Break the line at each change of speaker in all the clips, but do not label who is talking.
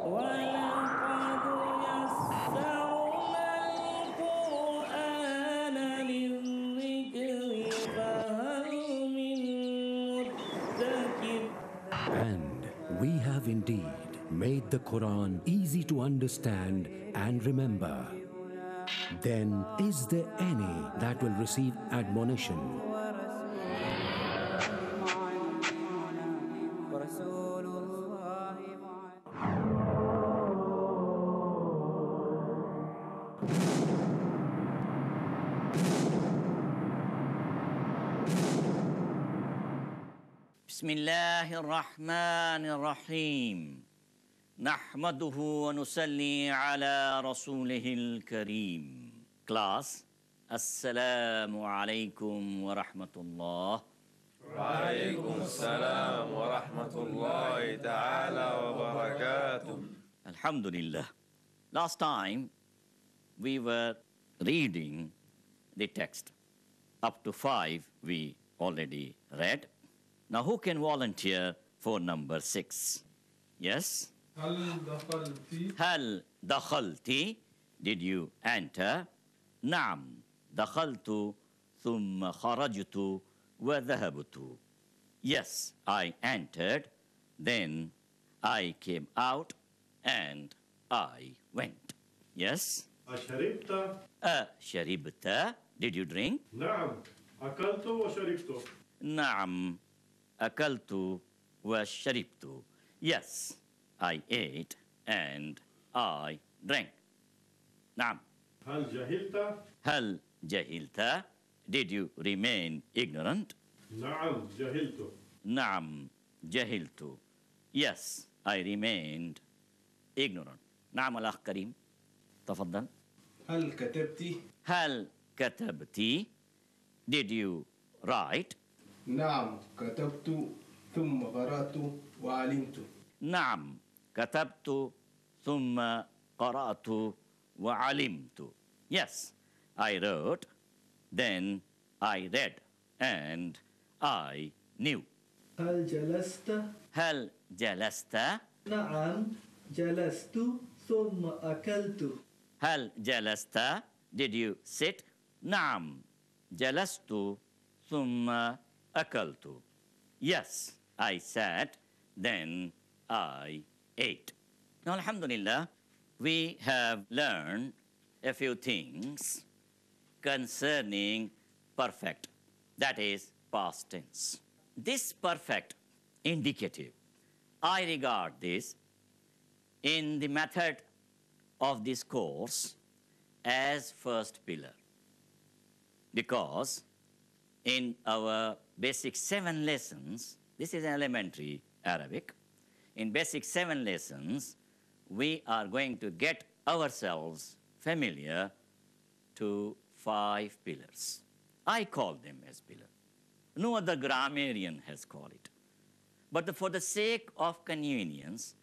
ولقد يسرنا القرآن للذكر فهل من مدكر.
And we have indeed made the Quran easy to understand and remember. Then is there any that will receive admonition?
Bismillahir Rahmanir Rahim. Nahmaduhu wa nusalli ala rasulihil kareem. Class, Assalamu alaikum wa rahmatullah.
Wa alaikum assalam wa rahmatullahi ta'ala wa barakatuh.
Alhamdulillah. Last time we were reading the text. Up to 5 we already read. Now who can volunteer for number 6? Yes? Hal dakhalti. Did you enter? Naam. Dakhaltu thumma kharajtu wa dhahabtu. Yes, I entered, then I came out and I went. Yes?
أشربت؟
Sharibta. Did you drink?
نعم أكلت وشربت.
Naam. Akaltu wa sharibtu. Yes, I ate and I drank. Naam.
هل جهلت؟
Hal jahilta. Did you remain ignorant?
نعم جهلت.
Naam. Jahiltu. Yes, I remained ignorant. Naam al Karim. Tafaddal.
هل كتبتِ؟
Hal katabti. Did you write?
نعم كتبت ثم قرأت وعلمت.
نعم كتبت ثم قرأت وعلمت. Yes, I wrote, then I read, and I knew.
هل جلست؟
هل جلست؟
نعم جلست ثم أكلت.
هل جلست? Did you sit? نعم جلست ثم أكلت. Yes, I sat, then I ate. Now, alhamdulillah, we have learned a few things concerning perfect, that is past tense. This perfect indicative, I regard this in the method of this course as first pillar, because in our basic 7 lessons, this is elementary Arabic. In basic 7 lessons, we are going to get ourselves familiar to 5 pillars. I call them as pillars. No other grammarian has called it. But for the sake of convenience,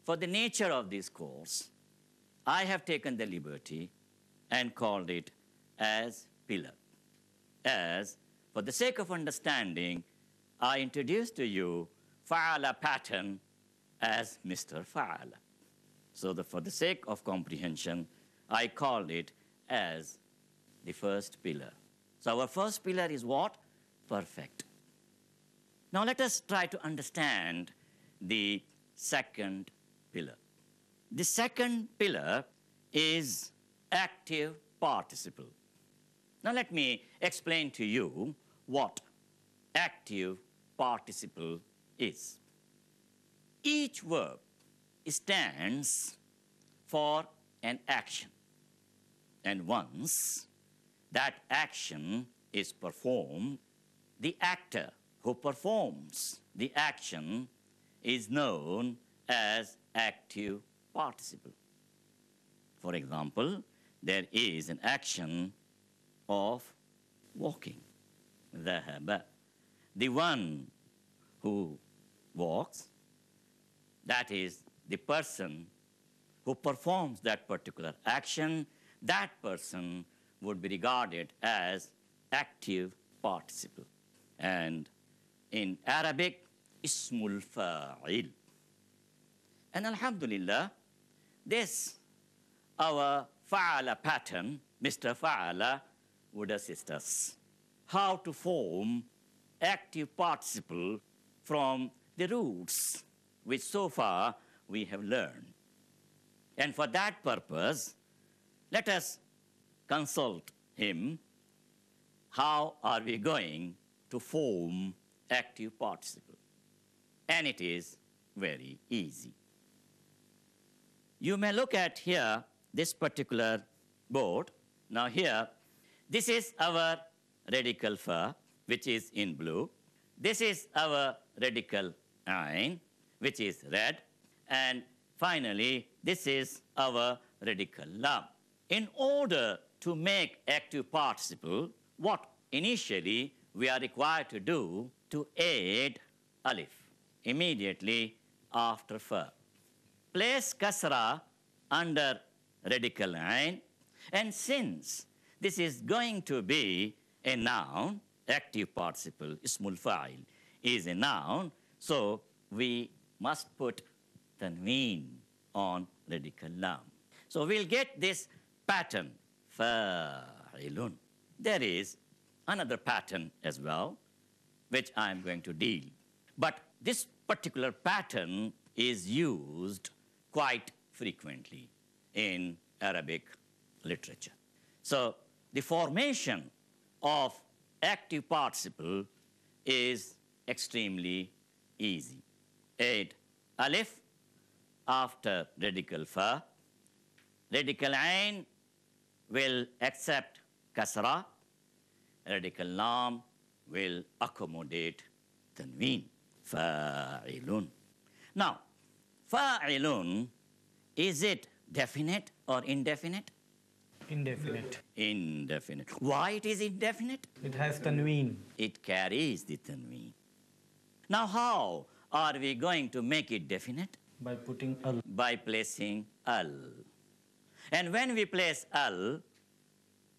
for the nature of this course, I have taken the liberty and called it as pillar. As for the sake of understanding, I introduce to you fa'ala pattern as Mr. Fa'ala. So for the sake of comprehension, I called it as the first pillar. So our first pillar is what? Perfect. Now let us try to understand the second pillar. The second pillar is active participle. Now let me explain to you what active participle is. Each verb stands for an action. And once that action is performed, the actor who performs the action is known as active participle. For example, there is an action of walking. ذهب. The one who walks, that is the person who performs that particular action, that person would be regarded as active participle. And in Arabic, ismul fa'il. And alhamdulillah, this, our fa'ala pattern, Mr. Fa'ala, would assist us how to form active participle from the roots which so far we have learned. And for that purpose, let us consult him. How are we going to form active participle? And it is very easy. You may look at here this particular board. Now here, this is our radical fa, which is in blue. This is our radical ain, which is red. And finally, this is our radical lam. In order to make active participle, what initially we are required to do to add alif immediately after fa. Place kasra under radical ain, and since this is going to be a noun, active participle, ismul fa'il, is a noun, so we must put tanween on radical lam. So we'll get this pattern, fa'ilun. There is another pattern as well, which I'm going to deal. But this particular pattern is used quite frequently in Arabic literature. So the formation of active participle is extremely easy. Add alif after radical fa. Radical ain will accept kasra. Radical lam will accommodate tanween. Fa'ilun. Now, fa'ilun, is it definite or indefinite?
Indefinite.
Indefinite. Why it is indefinite?
It has tanween.
It carries the tanween. Now how are we going to make it definite?
By putting al.
By placing al. And when we place al,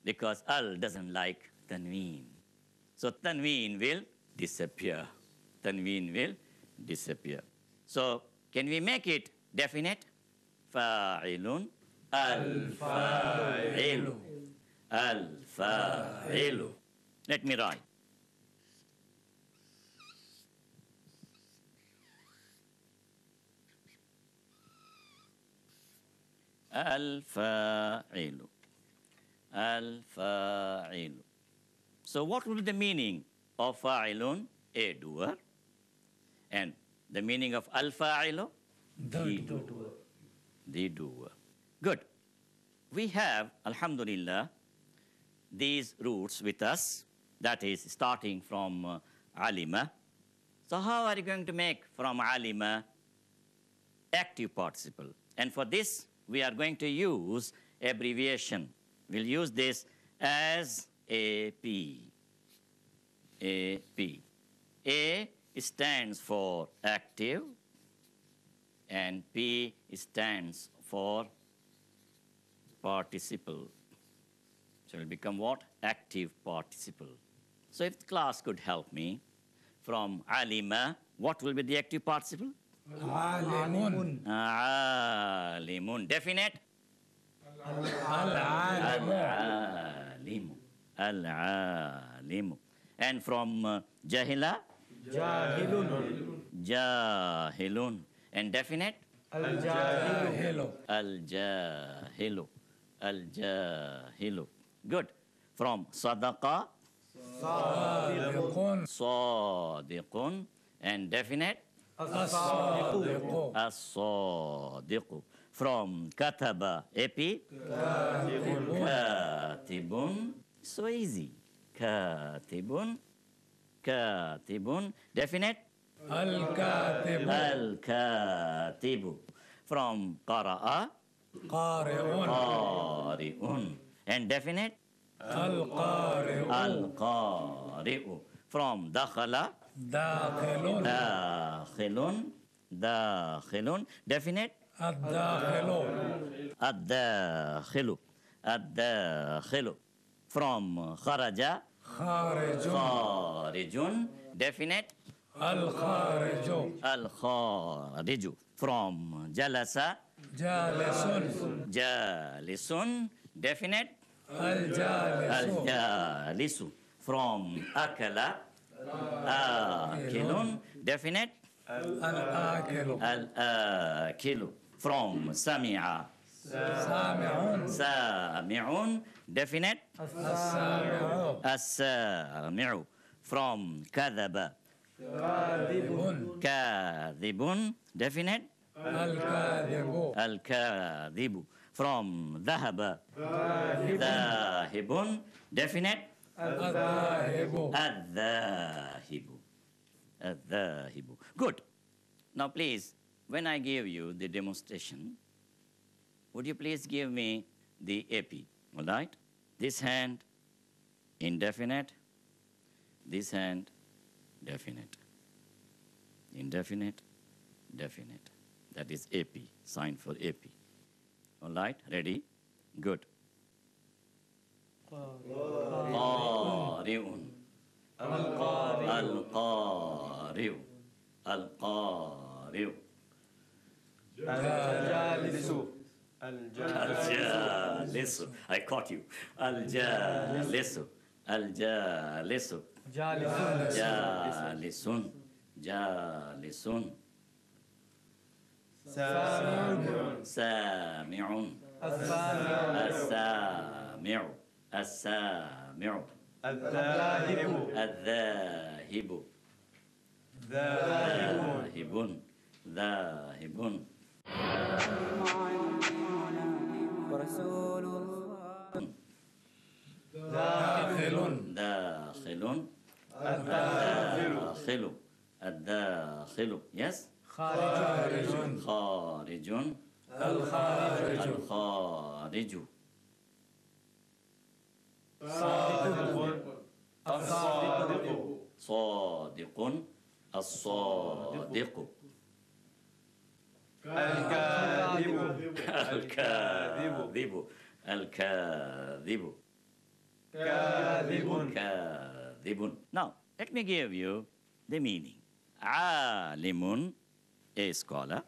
because al doesn't like tanween, so tanween will disappear. Tanween will disappear. So can we make it definite? Fa'ilun. Al-fa'ilu. Al-fa'ilu. Let me write. Al-fa'ilu. Al-fa'ilu. So what will be the meaning of fa'ilun? A doer. And the meaning of al-fa'ilu? The doer. The doer. Good. We have, alhamdulillah, these roots with us, that is starting from alima. So how are you going to make from alima active participle? And for this, we are going to use abbreviation. We'll use this as AP. AP. A stands for active, and P stands for participle. So it will become what? Active participle. So if the class could help me, from alima, what will be the active participle?
Alimun.
Alimun. Definite? Al-alimu. Al-alimu. And from jahila?
Jahilun.
Jahilun. And definite?
Al-jahilu.
Al-jahilu. Al-jahilu. Good. From sadaqa?
Sadiqun.
Sadiqun. And definite?
As-sadiqu.
As-sadiqu. From kataba, epi? Katibun. So easy. Katibun. Katibun. Definite?
Al-katibu.
Al-katibu. From qara'a?
Qari'un.
Qari'un. And definite?
Al-qari'u.
Al-qari'u. From dakhala?
Dakhilun.
Dakhilun. Dakhilun. Definite?
Ad-dakhilu.
Ad-dakhilu. Ad-dakhilu. From kharaja?
Kharijun.
Kharijun. Definite?
Al-khariju.
Al-khariju. From jalasa,
جالس
jalisun, definite.
الجالس
Al-jalisu. From akala, akilun, definite.
الآكل
Al-akilu. From sami'a,
سامع
sami'un, definite.
السامع
As-sami'u. From kadhaba,
كاذب
kadhibun, definite.
الكاذب
Al-kadhibu. From dhahaba, dhahibun, definite.
الذاهب
Al-dhahibu. Al-dhahibu. Good. Now please, when I give you the demonstration, would you please give me the AP, all right? This hand, indefinite. This hand, definite. Indefinite, definite. That is AP, sign for AP. All right, ready? Good. قارئ القارئ القارئ
الجالس
الجالس I caught you الجالس الجالس جالس جالس سامع السامع السامع
الذاهب
الذاهب
ذاهب
ذاهب ذاهب
داخل
داخل الداخل الداخل yes
خارج
خارج
الخارج
الخارج
الصادق
صادق الصادق
الكاذب
الكاذب الكاذب
كاذب
كاذب Now, let me give you the meaning. عالم, a scholar.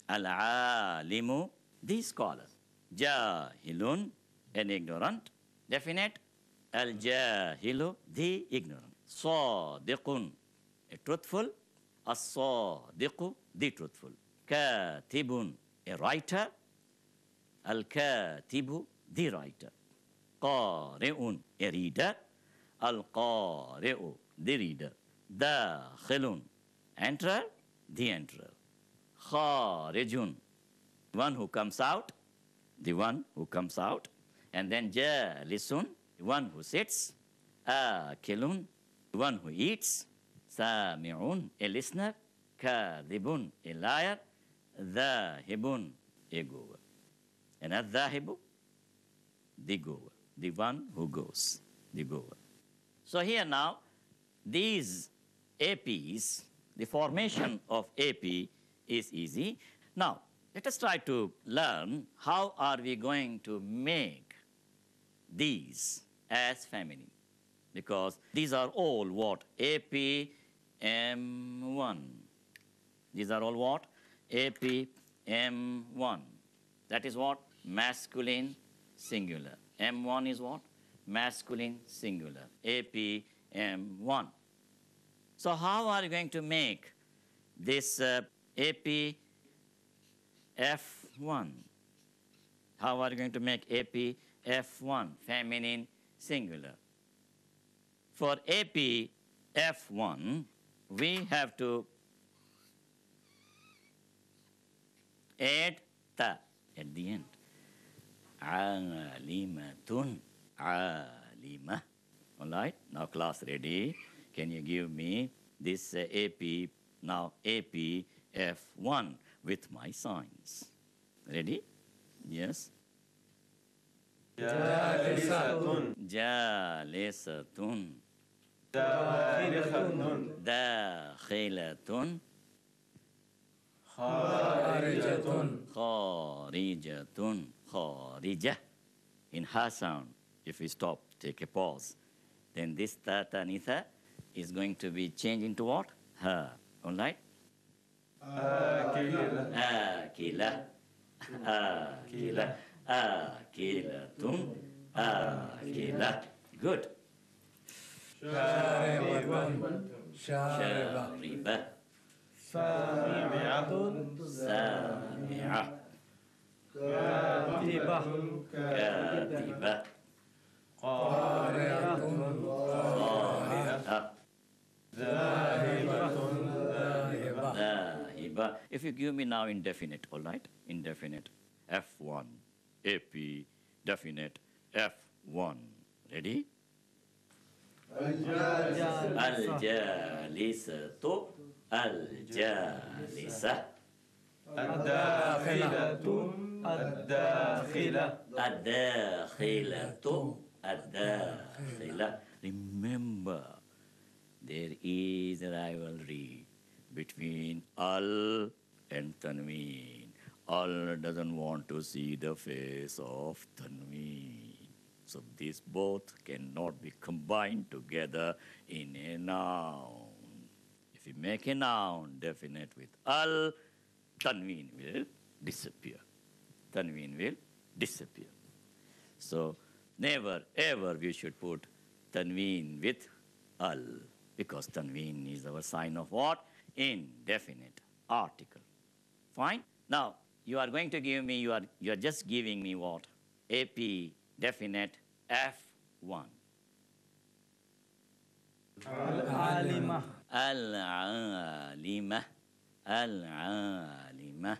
Al-alimu, the scholar. Jahilun, an ignorant. Definite. Al-jahilu, the ignorant. Sadiqun, a truthful. As-sadiqu, the truthful. Katibun, a writer. Al-katibu, the writer. Qari'un, a reader. Al-qari'u, the reader. Dakhilun, enterer, the enterer. Kharijun, one who comes out, the one who comes out. And then jalisun, one who sits. Akilun, one who eats. Sami'un, a listener. Kadhibun, a liar. Dhahibun, a goer. And al-dhahibu, the goer, the one who goes, the goer. So here now, these APs, the formation of AP is easy. Now, let us try to learn how are we going to make these as feminine. Because these are all what? AP M1. These are all what? AP M1. That is what? Masculine singular. M1 is what? Masculine singular. AP M1. So how are you going to make this AP F1? How are you going to make AP F1, feminine singular? For AP F1, we have to add ta at the end. Alimatun, alima. All right, now class ready. Can you give me this AP, now AP F1 with my signs? Ready? Yes.
جالسة
جالسة
داخلة
داخلة
خارجة
خارجة خارجة. In ha sound, if we stop, take a pause, then this ta tanitha is going to be changed into what? Ha. All right?
آكلة
آكلة آكلة آكلة آكلة. Good.
شاربة شاربة
شاربة سامعة
كاتبة
كاتبة
قارئة
قارئة
ذاهبة ذاهبة.
ذاهبة. If you give me now indefinite, all right? Indefinite. F1. AP. Definite. F1. Ready? الجالسة الجالسة
الداخلة الداخلة
الداخلة الداخلة. Remember, there is a rivalry between al and tanween. Al doesn't want to see the face of tanween. So these both cannot be combined together in a noun. If you make a noun definite with al, tanween will disappear. Tanween will disappear. So never ever we should put tanween with al, because tanween is our sign of what? Indefinite article. Fine? Now, you are going to give me, you are just giving me what? AP definite F1.
العالمة
العالمة العالمة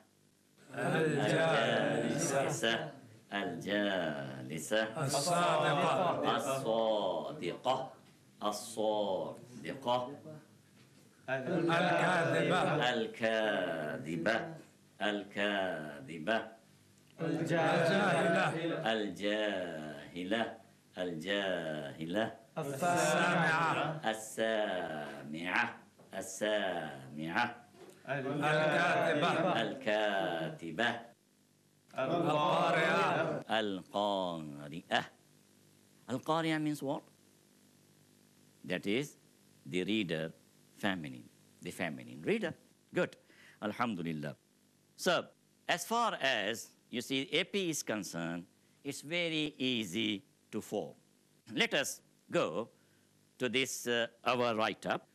الجالسة
الجالسة
الصادقة
الصادقة الصادقة
الكاذبة
الكاذبة الكاذبة
الجاهلة
الجاهلة الجاهلة
السامعة
السامعة السامعة
الكاتبة
الكاتبة
القارئة
القارئة. القارئة means what? That is the reader feminine, the feminine reader. Good. Alhamdulillah. So, as far as you see AP is concerned, it's very easy to form. Let us go to this our write-up.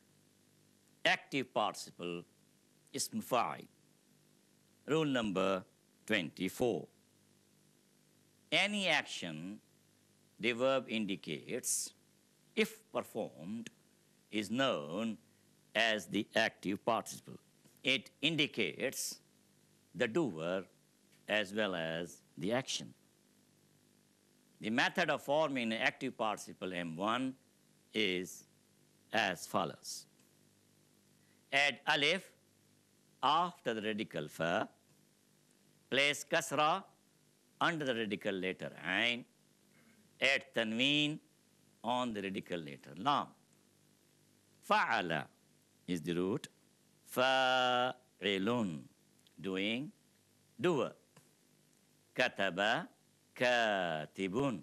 Active participle ism fa'il. Rule number 24. Any action the verb indicates, if performed, is known as the active participle. It indicates the doer as well as the action. The method of forming an active participle M1 is as follows. Add alif after the radical fa, place kasra under the radical letter ain, add tanween on the radical letter lam. Fa'ala is the root, fa'ilun, doing, doer. Kataba, katibun,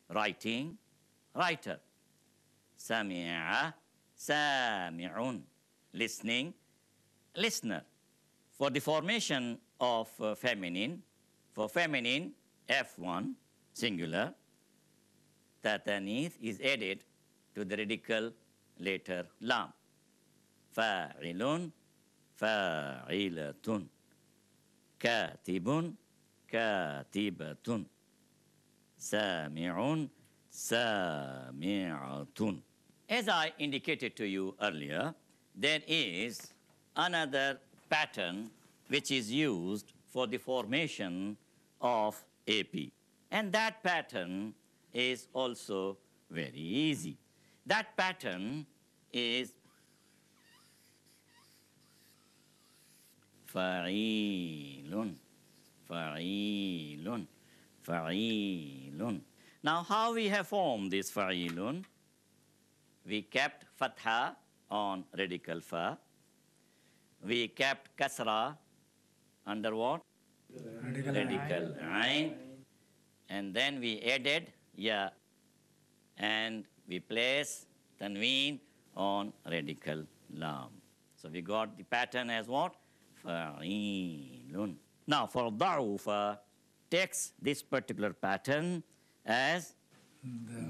writing, writer. Sami'a, sami'un, listening, listener. For the formation of feminine, for feminine, F1, singular, tatanith is added to the radical letter lam. Fa'ilun, fa'ilatun. Katibun, katibatun. Sami'un, sami'atun. As I indicated to you earlier, there is another pattern which is used for the formation of AP. And that pattern is also very easy. That pattern is fa'ilun, fa'ilun, fa'ilun. Now, how we have formed this fa'ilun? We kept fatha on radical fa. We kept kasra under what? Radical ain. And then we added ya. And we place tanween on radical lam. So we got the pattern as what? fa'ilun. Now for da'ufa takes this particular pattern as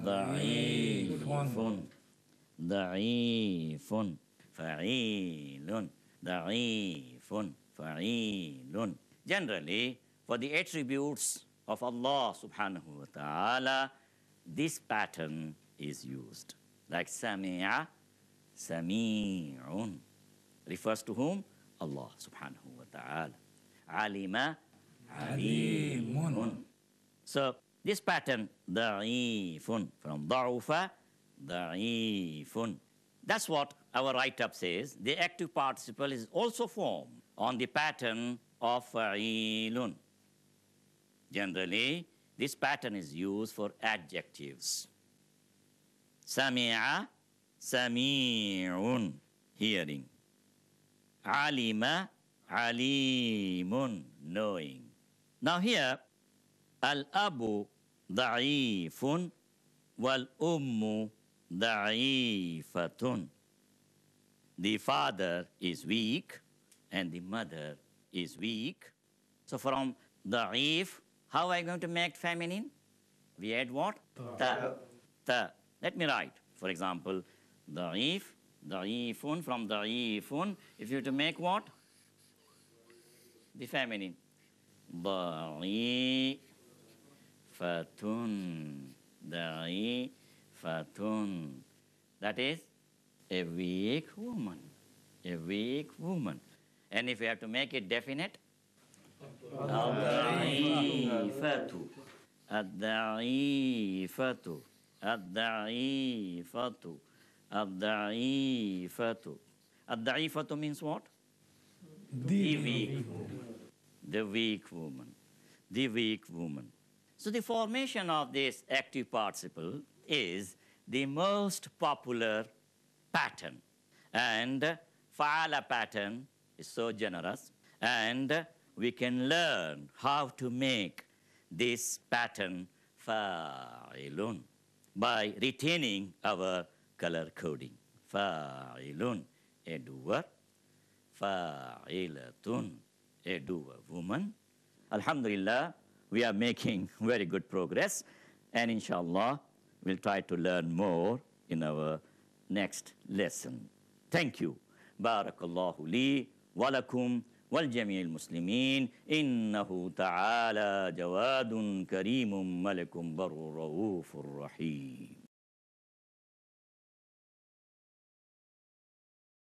da'ifun, da'ifun, fa'ilun, da'ifun, fa'ilun. Generally, for the attributes of Allah subhanahu wa ta'ala, this pattern is used. Like sami'a, sami'un. Refers to whom? Allah subhanahu wa ta'ala. Alima, alimun. So this pattern, da'ifun, from da'ufa, da'ifun. That's what our write-up says. The active participle is also formed on the pattern of fa'ilun. Generally, this pattern is used for adjectives. Sami'a, sami'un, hearing. Alima, alimun, knowing. Now here, al-abu da'ifun wal-ummu da'ifatun. The father is weak and the mother is weak. So from da'if, how are you going to make feminine? We add what? Ta. Ta. Let me write. For example, da'if, da'ifun, from da'ifun, if you have to make what? The feminine. Da'ifatun, da'ifatun. That is a weak woman. A weak woman. And if you have to make it definite, ad-da'ifatu, ad-da'ifatu, ad-da'ifatu, ad-da'ifatu. Ad-da'ifatu means what? The weak woman. The weak woman. The weak woman. So the formation of this active participle is the most popular pattern. And fa'ala pattern is so generous. And we can learn how to make this pattern fa'ilun by retaining our color coding. Fa'ilun, a doer. Fa'ilatun, a doer woman. Alhamdulillah, we are making very good progress. And inshallah, we'll try to learn more in our next lesson. Thank you. Barakallahu li walakum wal jami'il muslimin. Innahu ta'ala jawadun karimun malikum barur raufur rahim.